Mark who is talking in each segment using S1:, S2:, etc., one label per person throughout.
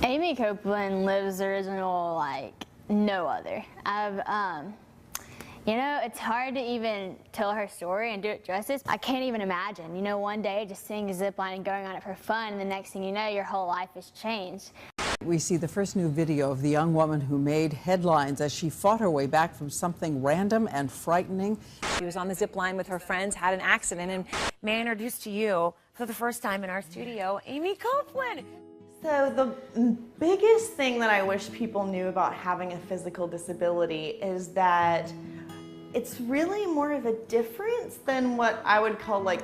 S1: Aimee Copeland lives the original like no other. You know, it's hard to even tell her story and do it justice. I can't even imagine, you know, one day just seeing a zip line and going on it for fun, and the next thing you know, your whole life has changed.
S2: We see the first new video of the young woman who made headlines as she fought her way back from something random and frightening.
S3: She was on the zip line with her friends, had an accident, and may I introduce to you, for the first time in our studio, Aimee Copeland.
S4: So the biggest thing that I wish people knew about having a physical disability is that it's really more of a difference than what I would call like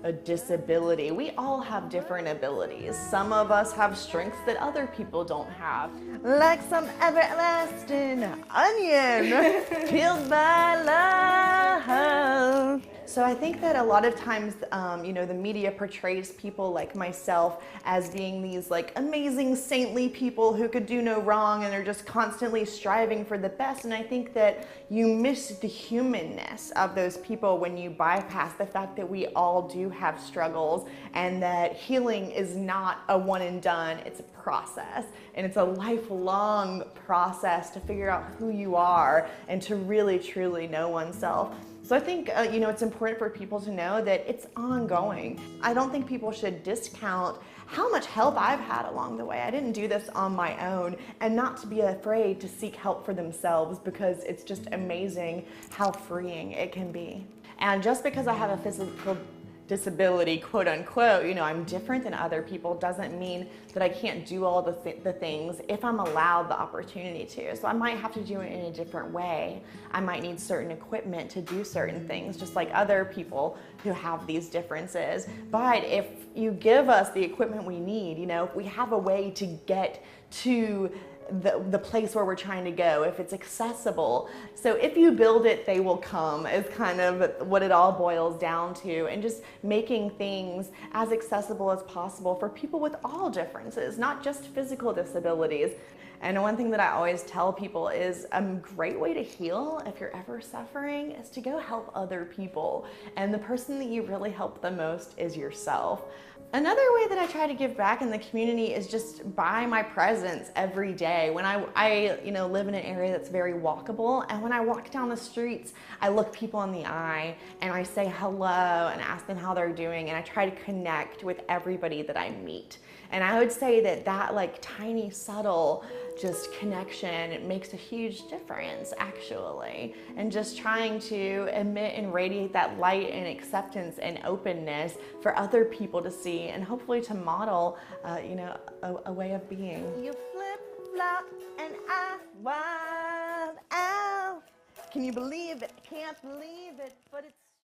S4: a disability. We all have different abilities. Some of us have strengths that other people don't have. Like some everlasting onion peeled by love. So I think that a lot of times, you know, the media portrays people like myself as being these like amazing saintly people who could do no wrong and they're just constantly striving for the best. And I think that you miss the humanness of those people when you bypass the fact that we all do have struggles and that healing is not a one and done, it's a process. And it's a lifelong process to figure out who you are and to really truly know oneself. So I think, you know, it's important for people to know that it's ongoing. I don't think people should discount how much help I've had along the way. I didn't do this on my own, and not to be afraid to seek help for themselves, because it's just amazing how freeing it can be. And just because I have a physical disability, quote unquote, you know, I'm different than other people, doesn't mean that I can't do all the things if I'm allowed the opportunity to. So I might have to do it in a different way. I might need certain equipment to do certain things, just like other people who have these differences. But if you give us the equipment we need, you know, if we have a way to get to the place where we're trying to go, if it's accessible. So if you build it, they will come, is kind of what it all boils down to, and just making things as accessible as possible for people with all differences, not just physical disabilities. And one thing that I always tell people is a great way to heal if you're ever suffering is to go help other people. And the person that you really help the most is yourself. Another way that I try to give back in the community is just by my presence every day. When I you know, live in an area that's very walkable, and when I walk down the streets, I look people in the eye and I say hello and ask them how they're doing, and I try to connect with everybody that I meet. And I would say that that like tiny, subtle just connection, it makes a huge difference actually. And just trying to emit and radiate that light and acceptance and openness for other people to see, and hopefully to model, you know, a way of being. You flip-flop and I wild out. Can you believe it? Can't believe it, but it's